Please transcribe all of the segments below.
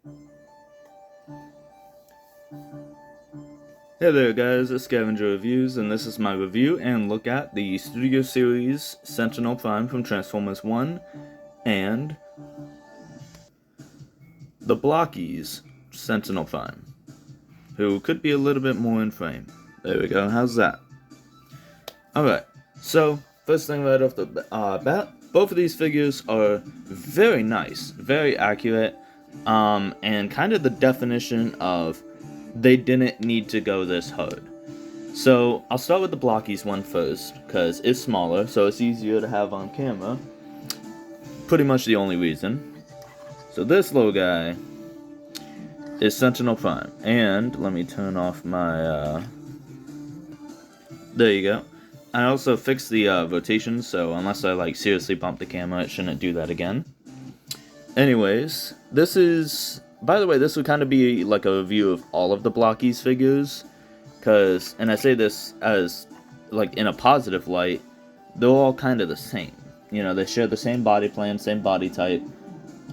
Hey there guys, it's Scavenger Reviews, and this is my review and look at the Studio Series Sentinel Prime from Transformers 1 and the BLOKEE's Sentinel Prime, who could be a little bit more in frame. There we go, how's that? Alright, so first thing right off the bat, both of these figures are very nice, very accurate, and kind of the definition of they didn't need to go this hard. So I'll start with the BLOKEE's one first, because it's smaller, so it's easier to have on camera. Pretty much the only reason. So this little guy is Sentinel Prime, and let me turn off my, there you go. I also fixed the rotation, so unless I seriously bump the camera, it shouldn't do that again. Anyways, this is, by the way, this would kind of be like a review of all of the BLOKEE's figures, because, and I say this as, in a positive light, they're all kind of the same. You know, they share the same body plan, same body type.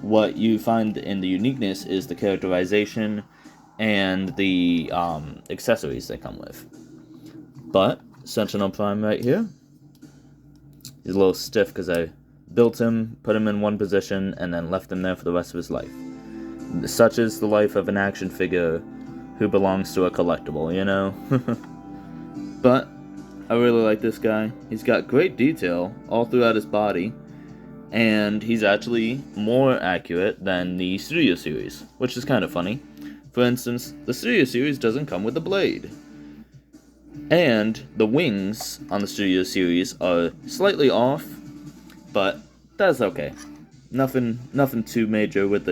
What you find in the uniqueness is the characterization and the accessories they come with. But Sentinel Prime right here, he's a little stiff because I built him, put him in one position, and then left him there for the rest of his life. Such is the life of an action figure who belongs to a collectible, you know? But I really like this guy. He's got great detail all throughout his body, and he's actually more accurate than the Studio Series, which is kind of funny. For instance, the Studio Series doesn't come with a blade. And the wings on the Studio Series are slightly off, but that's okay. Nothing too major with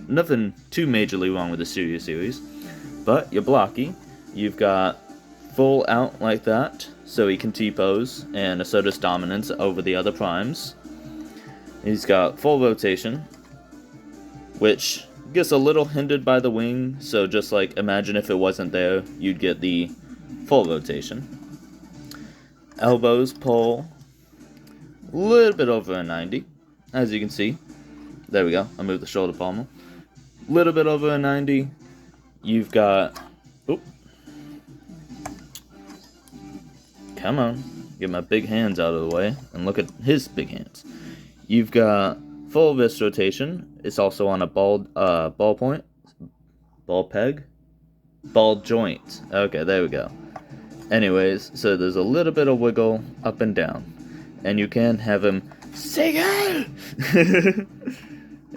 nothing too majorly wrong with the Studio Series. But your BLOKEE, you've got full out like that, so he can T-pose and assert his dominance over the other primes. He's got full rotation, which gets a little hindered by the wing, so just imagine if it wasn't there, you'd get the full rotation. Elbows pull a little bit over a 90, as you can see. There we go, I moved the shoulder pommel. A little bit over a 90. You've got, come on, get my big hands out of the way, and look at his big hands. You've got full wrist rotation. It's also on a ball joint. Okay, there we go. Anyways, so there's a little bit of wiggle up and down, and you can have him sing.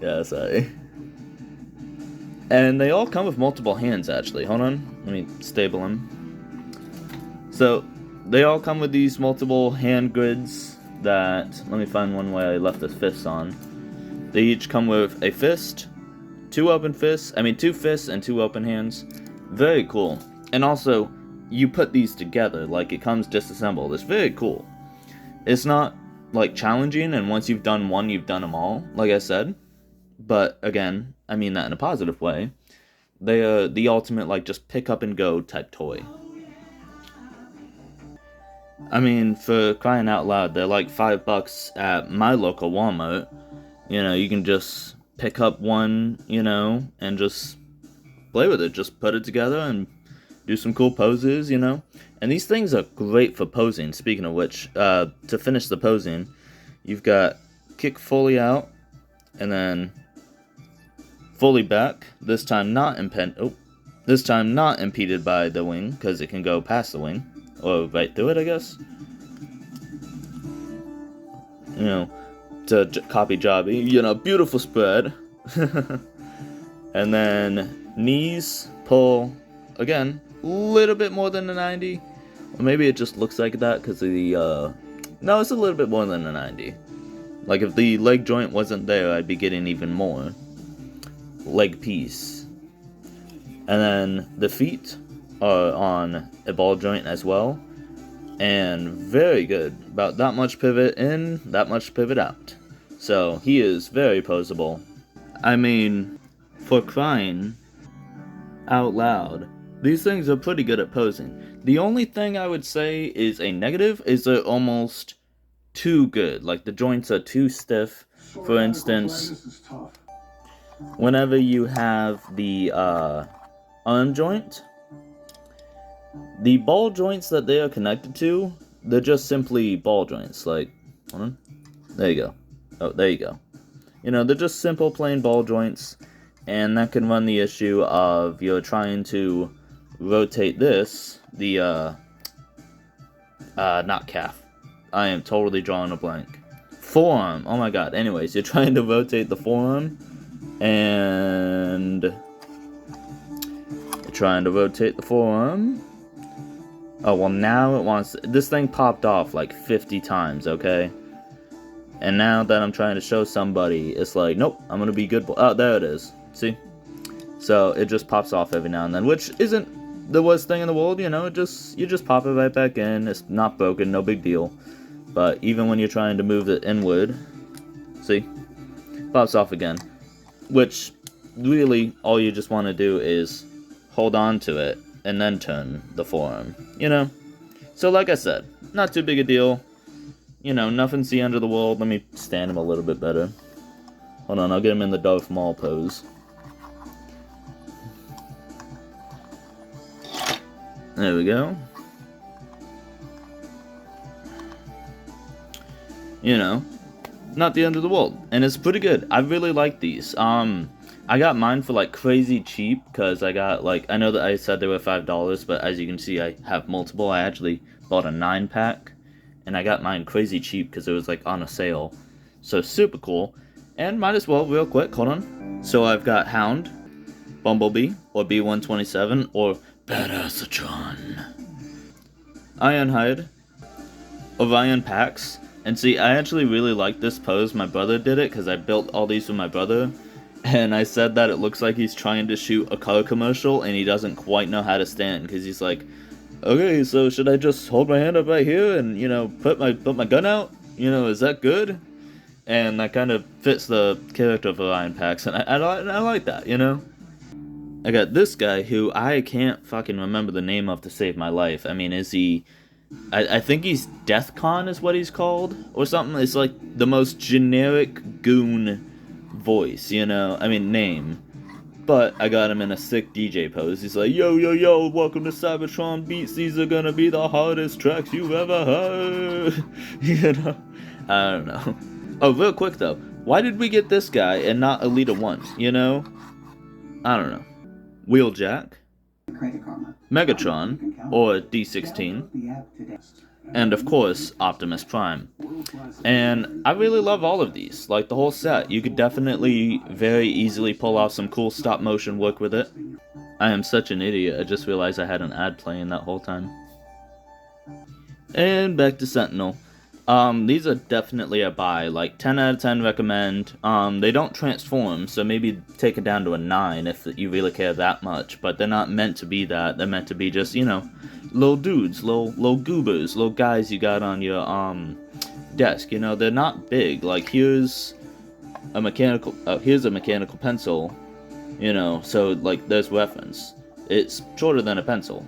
Yeah, sorry. And they all come with multiple hands, actually. Hold on, let me stable him. So they all come with these multiple hand grids that, let me find one where I left the fists on. They each come with a fist, two fists and two open hands. Very cool. And also, you put these together, it comes disassembled. It's very cool. It's not, challenging, and once you've done one, you've done them all, like I said. But, again, I mean that in a positive way. They are the ultimate, just pick up and go type toy. I mean, for crying out loud, they're $5 at my local Walmart. You know, you can just pick up one, and just play with it. Just put it together and do some cool poses, And these things are great for posing. Speaking of which, to finish the posing, you've got kick fully out, and then fully back. This time not impeded by the wing, because it can go past the wing. Or right through it, I guess. To copy Jobby, beautiful spread. And then knees pull, again, a little bit more than a 90. Or maybe it just looks like that because of the, no, it's a little bit more than a 90. If the leg joint wasn't there, I'd be getting even more. Leg piece. And then the feet are on a ball joint as well, and very good. About that much pivot in, that much pivot out. So he is very poseable. I mean, for crying out loud, these things are pretty good at posing. The only thing I would say is a negative is they're almost too good. The joints are too stiff. For instance, whenever you have the arm joint, the ball joints that they are connected to, they're just simply ball joints. Like, hold on. There you go. Oh, there you go. You know, they're just simple plain ball joints, and that can run the issue of you're trying to rotate this, the, not calf. I am totally drawing a blank. Forearm. Oh my god. Anyways, you're trying to rotate the forearm, and you're trying to rotate the forearm. Oh, well, now it wants... This thing popped off like 50 times, okay? And now that I'm trying to show somebody, it's like, nope, I'm gonna be good. Oh, there it is. See? So it just pops off every now and then, which isn't the worst thing in the world, you know? You just pop it right back in. It's not broken, no big deal. But even when you're trying to move it inward, see? Pops off again. Which, really, all you just want to do is hold on to it and then turn the forearm, you know? So like I said, not too big a deal. You know, nothing's the end of the world. Let me stand him a little bit better. Hold on, I'll get him in the Darth Maul pose. There we go. You know, not the end of the world. And it's pretty good. I really like these. I got mine for like crazy cheap because I got like, I know that I said they were $5, but as you can see, I have multiple. I actually bought a 9-pack. And I got mine crazy cheap because it was like on a sale. So super cool. And might as well, real quick, hold on. So I've got Hound, Bumblebee, or B-127, or Badassatron, Ironhide, Orion Pax. And see, I actually really like this pose. My brother did it because I built all these for my brother. And I said that it looks like he's trying to shoot a car commercial and he doesn't quite know how to stand because he's like, okay, so should I just hold my hand up right here and, you know, put my gun out? You know, is that good? And that kind of fits the character of Orion Pax, and I like that, you know? I got this guy who I can't fucking remember the name of to save my life. I mean, is he... I think he's Deathcon is what he's called, or something. It's like the most generic goon voice, you know? I mean, name. But I got him in a sick DJ pose. He's like, yo, yo, yo, welcome to Cybertron Beats. These are gonna be the hardest tracks you've ever heard. You know? I don't know. Oh, real quick though. Why did we get this guy and not Elita 1? You know? I don't know. Wheeljack. Megatron. Or D16. And of course, Optimus Prime. And I really love all of these, like the whole set. You could definitely very easily pull off some cool stop motion work with it. I am such an idiot, I just realized I had an ad playing that whole time. And back to Sentinel. These are definitely a buy, like 10 out of 10 recommend. They don't transform, so maybe take it down to a 9 if you really care that much, but they're not meant to be that. They're meant to be just, you know, little dudes, little goobers, little guys you got on your, desk, you know, they're not big. Like, here's a mechanical pencil, you know, so, like, there's reference. It's shorter than a pencil.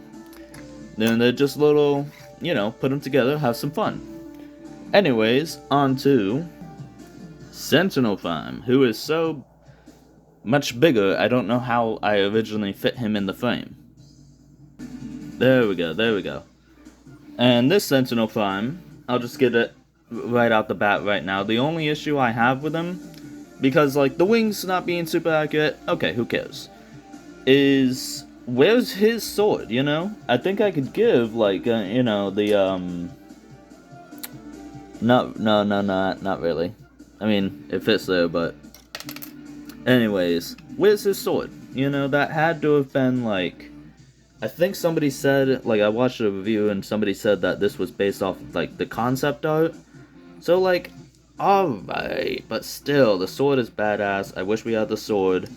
Then they're just little, you know, put them together, have some fun. Anyways, on to Sentinel Prime, who is so much bigger, I don't know how I originally fit him in the frame. There we go, there we go. And this Sentinel Prime, I'll just get it right out the bat right now. The only issue I have with him, because, like, the wings not being super accurate, okay, who cares, is where's his sword, you know? I think I could give, like, you know, the, not really. I mean, it fits there, but anyways, where's his sword? You know, that had to have been, like, I think somebody said, like, I watched a review and somebody said that this was based off of, like, the concept art. So, like, alright, but still, the sword is badass. I wish we had the sword,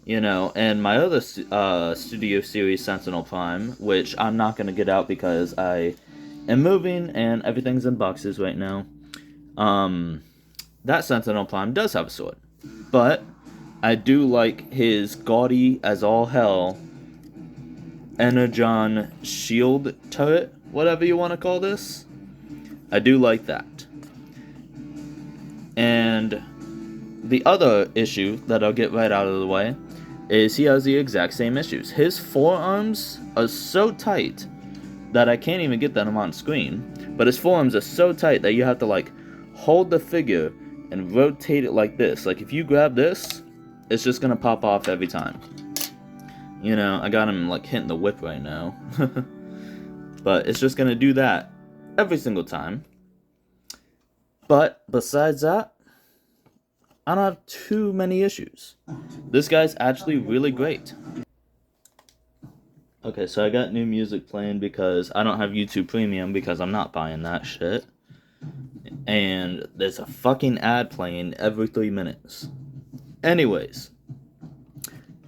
you know. And my other Studio Series Sentinel Prime, which I'm not going to get out because I am moving and everything's in boxes right now. That Sentinel Prime does have a sword. But I do like his gaudy as all hell Energon shield turret, whatever you want to call this. I do like that. And the other issue that I'll get right out of the way is he has the exact same issues. His forearms are so tight that I can't even get them on screen, but his forearms are so tight that you have to like hold the figure and rotate it like this. Like if you grab this, it's just gonna pop off every time. You know, I got him like hitting the whip right now. But it's just gonna do that every single time. But besides that, I don't have too many issues. This guy's actually really great. Okay, so I got new music playing because I don't have YouTube Premium because I'm not buying that shit. And there's a fucking ad playing every 3 minutes. Anyways,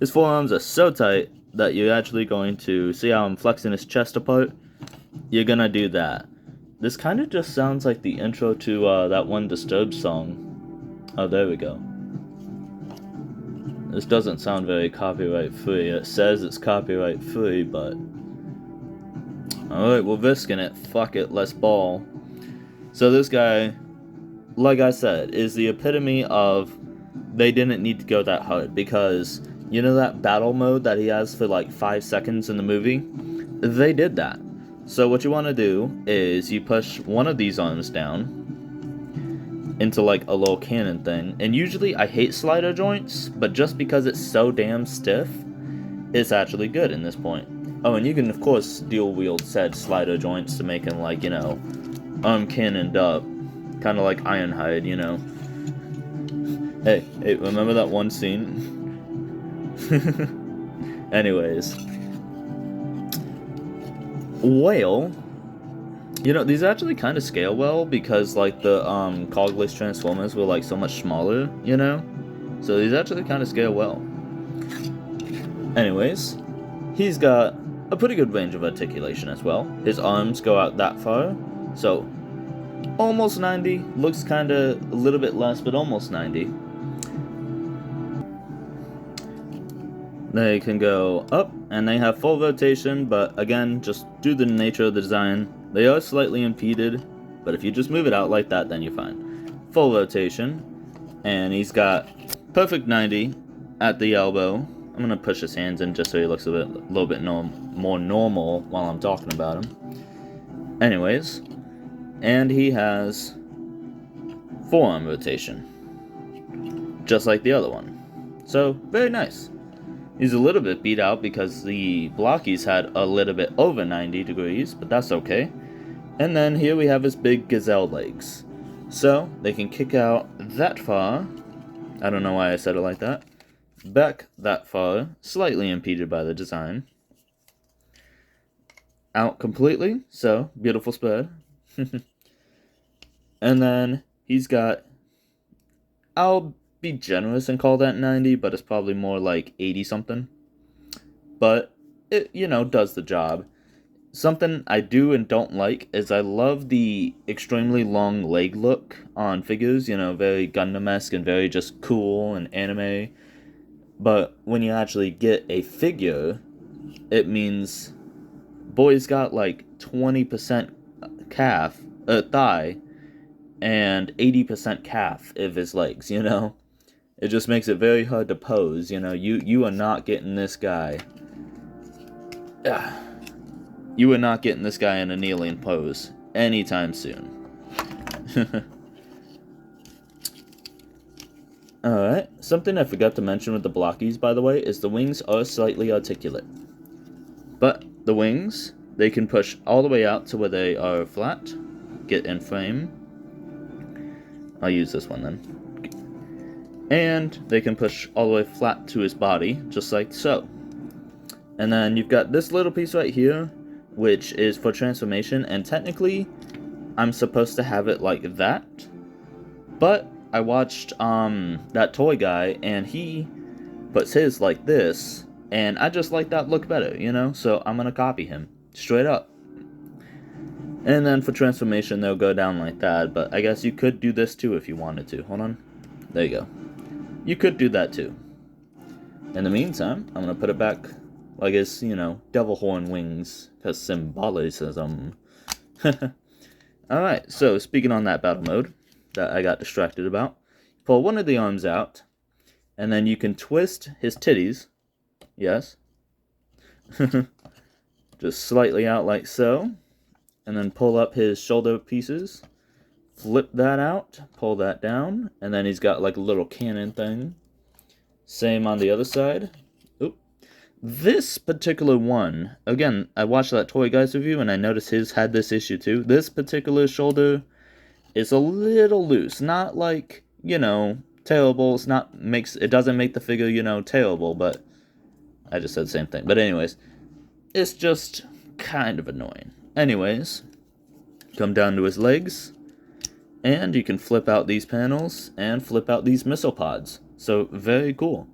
his forearms are so tight that you're actually going to see how I'm flexing his chest apart. You're gonna do that. This kind of just sounds like the intro to that one Disturbed song. Oh, there we go. This doesn't sound very copyright free. It says it's copyright free, but... Alright, we're risking it. Fuck it, let's ball. So this guy, like I said, is the epitome of they didn't need to go that hard, because you know that battle mode that he has for like 5 seconds in the movie? They did that. So what you want to do is you push one of these arms down into like a little cannon thing, and usually I hate slider joints, but just because it's so damn stiff, it's actually good in this point. Oh, and you can of course dual wield said slider joints to make him like, you know, cannoned up, kind of like Ironhide, you know. Hey, remember that one scene? Anyways, well, you know, these actually kind of scale well because like the cogless Transformers were like so much smaller, you know? So these actually kind of scale well. Anyways, he's got a pretty good range of articulation as well. His arms go out that far, so almost 90. Looks kind of a little bit less, but almost 90. They can go up, and they have full rotation, but again, just due to the nature of the design, they are slightly impeded, but if you just move it out like that, then you're fine. Full rotation, and he's got perfect 90 at the elbow. I'm going to push his hands in just so he looks a little bit more normal while I'm talking about him. Anyways, and he has forearm rotation, just like the other one. So, very nice. He's a little bit beat out because the BLOKEEs had a little bit over 90 degrees, but that's okay. And then here we have his big gazelle legs. So, they can kick out that far. I don't know why I said it like that. Back that far, slightly impeded by the design. Out completely, so, beautiful spread. And then, he's got... I'll be generous and call that 90, but it's probably more like 80 something. But it, you know, does the job. Something I do and don't like is I love the extremely long leg look on figures, you know, very Gundam-esque and very just cool and anime. But when you actually get a figure, it means boy's got like 20% thigh and 80% calf of his legs, you know? It just makes it very hard to pose, you know? You are not getting this guy. You are not getting this guy in a kneeling pose anytime soon. Alright, something I forgot to mention with the BLOKEEs, by the way, is the wings are slightly articulate. But the wings, they can push all the way out to where they are flat, get in frame. I'll use this one then. And they can push all the way flat to his body, just like so. And then you've got this little piece right here, which is for transformation, and technically, I'm supposed to have it like that. But I watched that toy guy, and he puts his like this, and I just like that look better, you know? So I'm gonna copy him, straight up. And then for transformation, they'll go down like that, but I guess you could do this too if you wanted to. Hold on. There you go. You could do that too. In the meantime, I'm gonna put it back like it's, you know, devil horn wings, because symbolicism. Alright, so speaking on that battle mode that I got distracted about, pull one of the arms out, and then you can twist his titties. Yes. Just slightly out like so. And then pull up his shoulder pieces. Flip that out, pull that down, and then he's got like a little cannon thing. Same on the other side. Oop. This particular one, again, I watched that Toy Guys review and I noticed his had this issue too. This particular shoulder is a little loose. Not like, terrible. It doesn't make the figure, terrible, but I just said the same thing. But anyways, it's just kind of annoying. Anyways, come down to his legs. And you can flip out these panels and flip out these missile pods. So, very cool.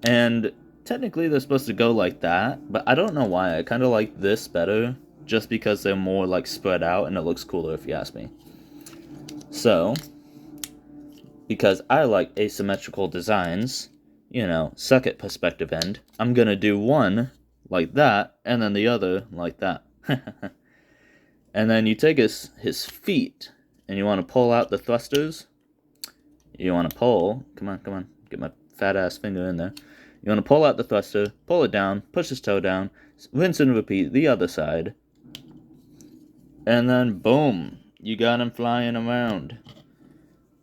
And technically they're supposed to go like that, but I don't know why. I kind of like this better, just because they're more like spread out and it looks cooler if you ask me. So, because I like asymmetrical designs, second perspective end, I'm going to do one like that and then the other like that. And then you take his feet. And you want to pull out the thrusters. You want to pull. Come on. Get my fat ass finger in there. You want to pull out the thruster, pull it down, push his toe down, rinse and repeat the other side. And then boom, you got him flying around.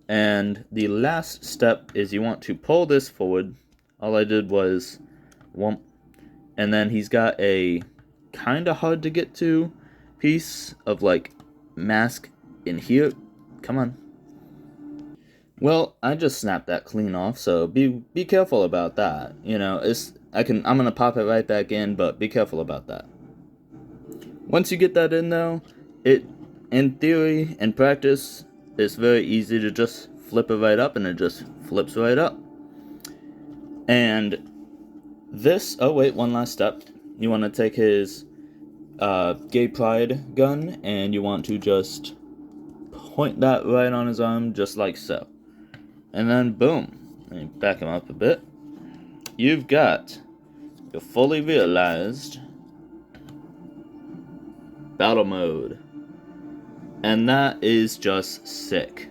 And the last step is you want to pull this forward. All I did was whoomp. And then he's got a kind of hard to get to piece of like mask in here. Come on. Well, I just snapped that clean off, so be careful about that. I'm gonna pop it right back in, but be careful about that. Once you get that in though, in theory and practice, it's very easy to just flip it right up and it just flips right up. And this, oh wait, one last step. You want to take his gay pride gun and you want to just point that right on his arm, just like so. And then, boom. Let me back him up a bit. You've got your fully realized battle mode. And that is just sick.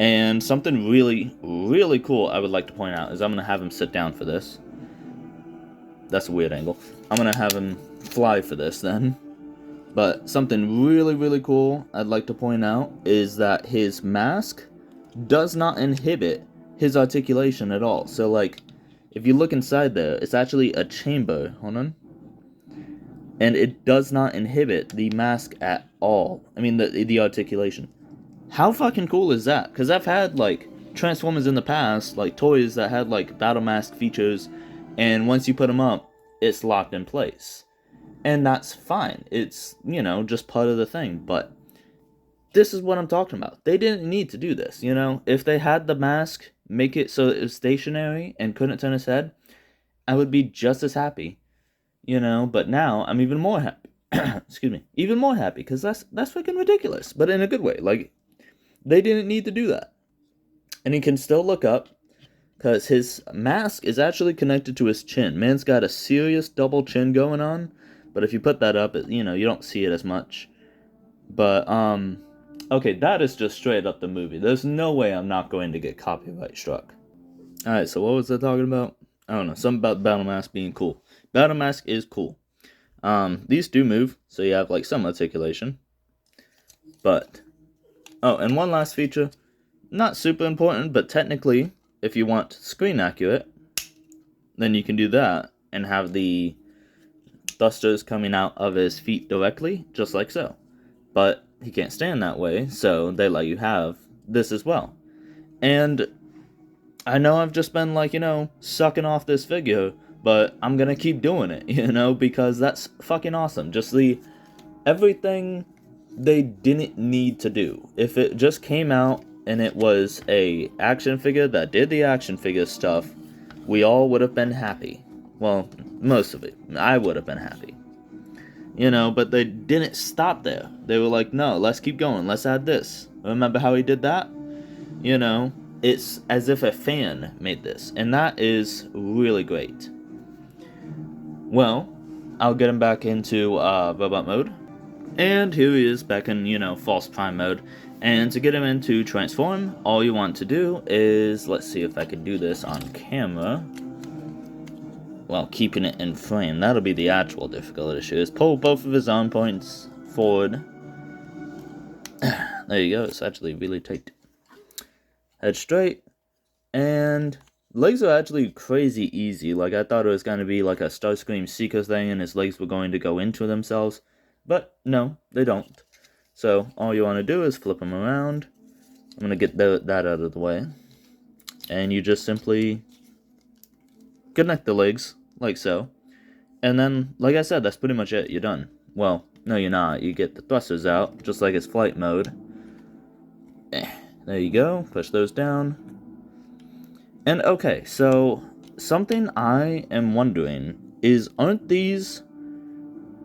And something really, really cool I would like to point out is I'm going to have him sit down for this. That's a weird angle. I'm going to have him fly for this then. But something really, really cool I'd like to point out is that his mask does not inhibit his articulation at all. So, like, if you look inside there, it's actually a chamber. Hold on. And it does not inhibit the mask at all. I mean, the articulation. How fucking cool is that? Because I've had, like, Transformers in the past, like, toys that had, like, battle mask features, and once you put them up, it's locked in place. And that's fine. It's, just part of the thing. But this is what I'm talking about. They didn't need to do this, If they had the mask, make it so it was stationary and couldn't turn his head, I would be just as happy, But now I'm even more happy. Excuse me. Even more happy, because that's freaking ridiculous. But in a good way. Like, they didn't need to do that. And he can still look up, because his mask is actually connected to his chin. Man's got a serious double chin going on. But if you put that up, you don't see it as much. But, okay, that is just straight up the movie. There's no way I'm not going to get copyright struck. Alright, so what was I talking about? I don't know, something about Battle Mask being cool. Battle Mask is cool. These do move, so you have, like, some articulation. But, oh, and one last feature. Not super important, but technically, if you want screen accurate, then you can do that and have the thrusters coming out of his feet directly, just like so. But he can't stand that way, so they let you have this as well. And I know I've just been, like, sucking off this figure, but I'm gonna keep doing it, because that's fucking awesome. Just everything they didn't need to do. If it just came out and it was a action figure that did the action figure stuff, we all would have been happy. Well, most of it. I would have been happy. But they didn't stop there. They were like, no, let's keep going. Let's add this. Remember how he did that? It's as if a fan made this. And that is really great. Well, I'll get him back into robot mode. And here he is back in, false prime mode. And to get him into transform, all you want to do is, let's see if I can do this on camera while keeping it in frame. That'll be the actual difficult issue, is pull both of his arm points forward. There you go, it's actually really tight. Head straight, and legs are actually crazy easy. Like, I thought it was going to be like a Starscream Seeker thing and his legs were going to go into themselves, but no, they don't. So all you want to do is flip them around. I'm going to get that out of the way. And you just simply connect the legs, like so. And then, like I said, that's pretty much it. You're done. Well, no you're not. You get the thrusters out, just like it's flight mode. There you go. Push those down. And okay, so something I am wondering is, aren't these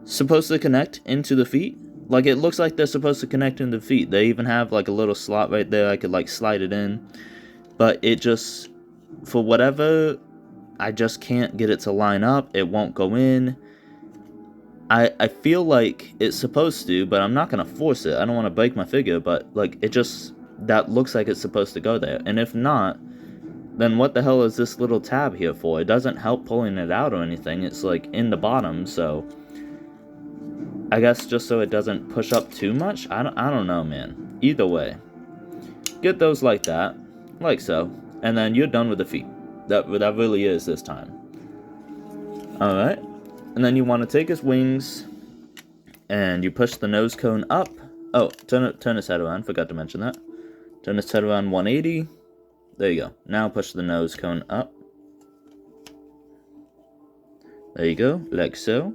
supposed to connect into the feet? Like, it looks like they're supposed to connect into the feet. They even have like a little slot right there. I could like slide it in. But it just, for whatever, I just can't get it to line up. It won't go in. I feel like it's supposed to, but I'm not going to force it. I don't want to break my figure, but like, it just, that looks like it's supposed to go there. And if not, then what the hell is this little tab here for? It doesn't help pulling it out or anything. It's like in the bottom, so I guess just so it doesn't push up too much. I don't know, man. Either way, get those like that, like so, and then you're done with the feet. That really is this time. All right, and then you want to take his wings, and you push the nose cone up. Oh, turn his head around. Forgot to mention that. Turn his head around 180. There you go. Now push the nose cone up. There you go, like so.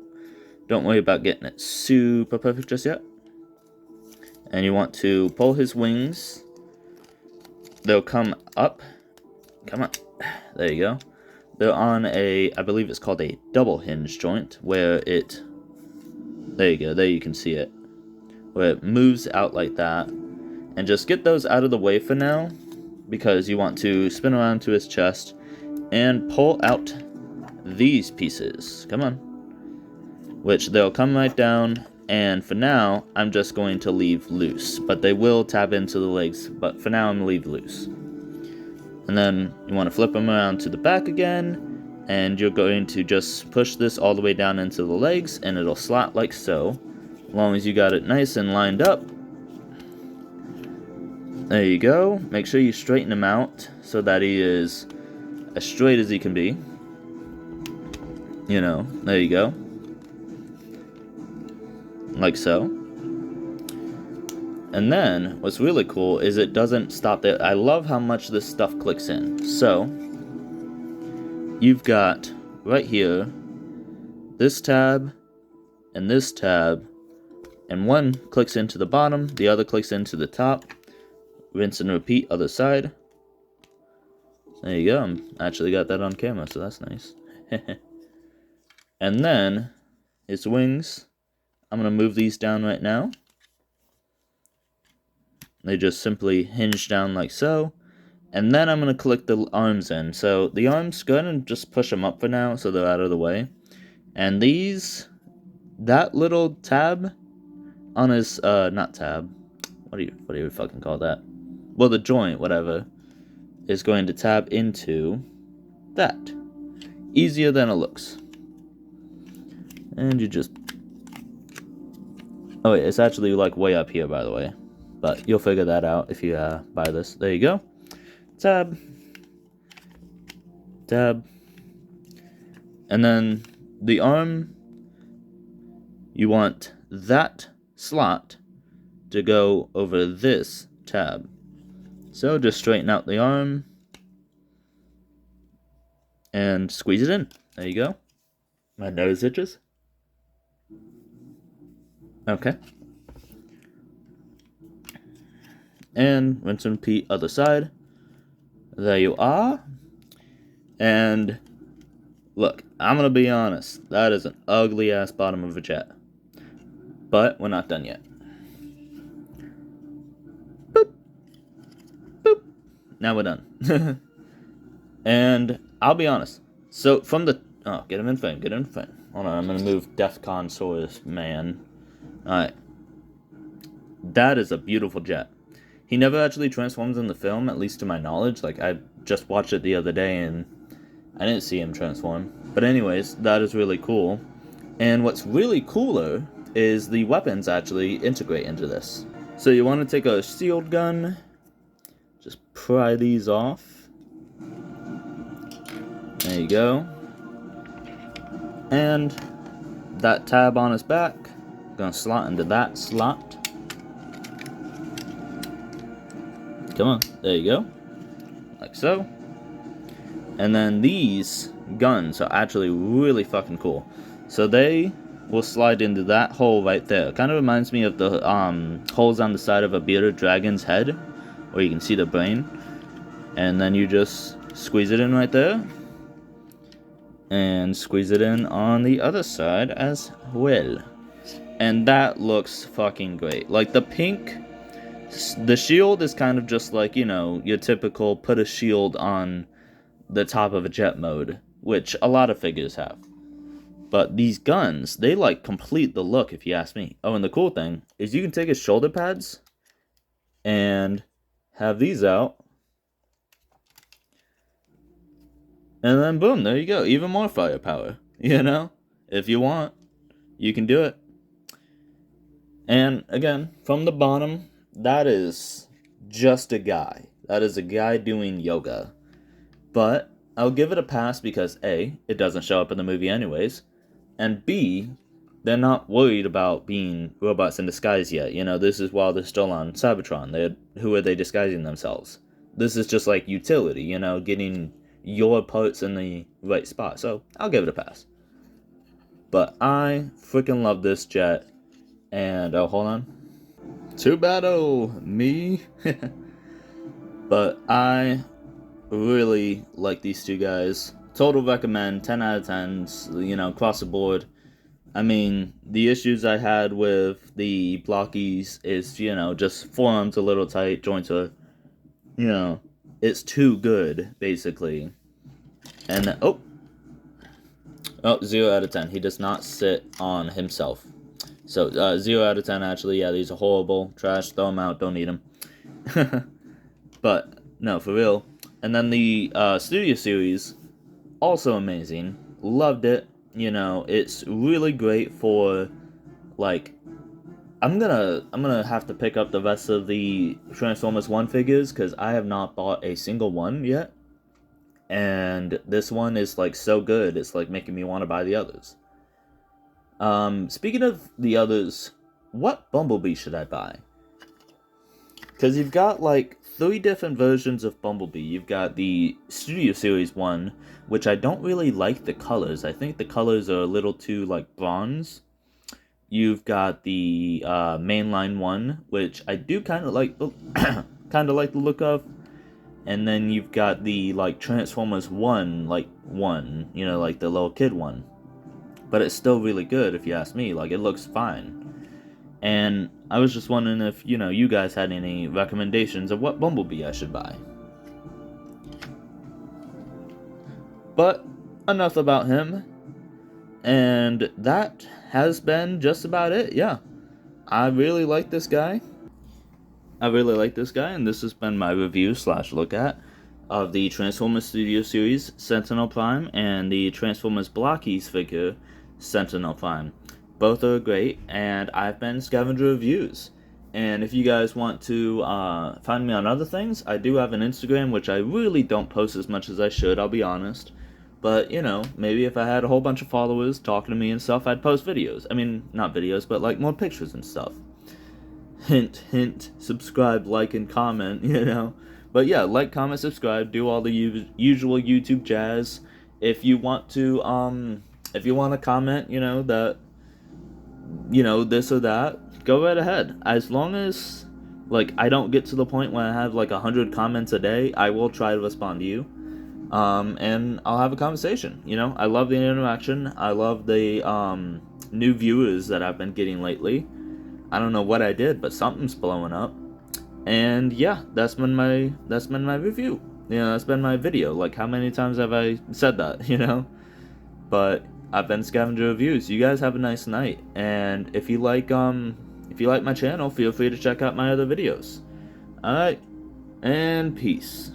Don't worry about getting it super perfect just yet. And you want to pull his wings. They'll come up. Come on. There you go. They're on a, I believe it's called a double hinge joint, where it, there you go, there you can see it. Where it moves out like that. And just get those out of the way for now, because you want to spin around to his chest and pull out these pieces. Come on. Which they'll come right down, and for now, I'm just going to leave loose. But they will tab into the legs, but for now, I'm going to leave loose. And then you want to flip them around to the back again, and you're going to just push this all the way down into the legs, and it'll slot like so. As long as you got it nice and lined up. There you go. Make sure you straighten him out so that he is as straight as he can be. You know, there you go. Like so. And then, what's really cool is it doesn't stop there. I love how much this stuff clicks in. So, you've got, right here, this tab, and one clicks into the bottom, the other clicks into the top. Rinse and repeat, other side. There you go, I actually got that on camera, so that's nice. And then, his wings, I'm going to move these down right now. They just simply hinge down like so. And then I'm going to click the arms in. So the arms, go ahead and just push them up for now so they're out of the way. And these, that little tab on his, not tab, what do you fucking call that? Well, the joint, whatever, is going to tab into that. Easier than it looks. And you just, oh wait, it's actually like way up here, by the way. But you'll figure that out if you buy this. There you go. Tab. Tab. And then the arm, you want that slot to go over this tab. So just straighten out the arm and squeeze it in. There you go. My nose itches. Okay. And rinse and repeat other side. There you are. And look, I'm gonna be honest, that is an ugly ass bottom of a jet. But we're not done yet. Boop. Boop. Now we're done. And I'll be honest. So from the, oh, get him in frame, get him in frame. Hold on, I'm gonna move Defcon Saurus Man. Alright. That is a beautiful jet. He never actually transforms in the film, at least to my knowledge. Like, I just watched it the other day and I didn't see him transform. But anyways, that is really cool. And what's really cooler is the weapons actually integrate into this. So you want to take a shield gun, just pry these off. There you go. And that tab on his back, gonna slot into that slot. Come on, there you go. Like so. And then these guns are actually really fucking cool. So they will slide into that hole right there. Kind of reminds me of the holes on the side of a bearded dragon's head, where you can see the brain. And then you just squeeze it in right there. And squeeze it in on the other side as well. And that looks fucking great. Like the pink, the shield is kind of just like, you know, your typical put a shield on the top of a jet mode, which a lot of figures have. But these guns, they like complete the look, if you ask me. Oh, and the cool thing is you can take his shoulder pads and have these out. And then boom, there you go. Even more firepower, you know? If you want, you can do it. And again, from the bottom, that is just a guy. That is a guy doing yoga. But I'll give it a pass because A, it doesn't show up in the movie anyways. And B, they're not worried about being robots in disguise yet. You know, this is while they're still on Cybertron. Who are they disguising themselves? This is just like utility, you know, getting your parts in the right spot. So I'll give it a pass. But I freaking love this jet. And, oh, hold on. To battle, me. But I really like these two guys. Total recommend, 10 out of 10, you know, across the board. I mean, the issues I had with the BLOKEEs is, you know, just forearms a little tight, joints are, you know, it's too good, basically. And then, oh, 0 out of 10. He does not sit on himself. So, 0 out of 10, actually. Yeah, these are horrible. Trash, throw them out, don't need them. But, no, for real. And then the Studio Series, also amazing. Loved it. You know, it's really great for, like, I'm gonna have to pick up the rest of the Transformers 1 figures, because I have not bought a single one yet. And this one is, like, so good, it's, like, making me want to buy the others. Speaking of the others, what Bumblebee should I buy? Because you've got, like, 3 different versions of Bumblebee. You've got the Studio Series one, which I don't really like the colors. I think the colors are a little too, like, bronze. You've got the mainline one, which I do kind of like, kind of like the look of. And then you've got the, like, Transformers 1, like, one, you know, like the little kid one. But it's still really good, if you ask me. Like, it looks fine. And I was just wondering if, you know, you guys had any recommendations of what Bumblebee I should buy. But enough about him. And that has been just about it, yeah. I really like this guy. And this has been my review / look at of the Transformers Studio Series Sentinel Prime and the Transformers BLOKEE's figure Sentinel Prime. Both are great, and I've been Scavenger Reviews. And if you guys want to find me on other things, I do have an Instagram, which I really don't post as much as I should, I'll be honest. But, you know, maybe if I had a whole bunch of followers talking to me and stuff, I'd post videos. I mean, not videos, but, like, more pictures and stuff. Hint, hint, subscribe, like, and comment, you know. But yeah, like, comment, subscribe, do all the usual YouTube jazz. If you want to comment, you know, that, you know, this or that, go right ahead. As long as, like, I don't get to the point where I have, like, 100 comments a day, I will try to respond to you. And I'll have a conversation, you know. I love the interaction. I love the, new viewers that I've been getting lately. I don't know what I did, but something's blowing up. And yeah, that's been my review. You know, that's been my video. Like, how many times have I said that, you know? But I've been Scavenger Reviews. You guys have a nice night. And if you like my channel, feel free to check out my other videos. Alright, and peace.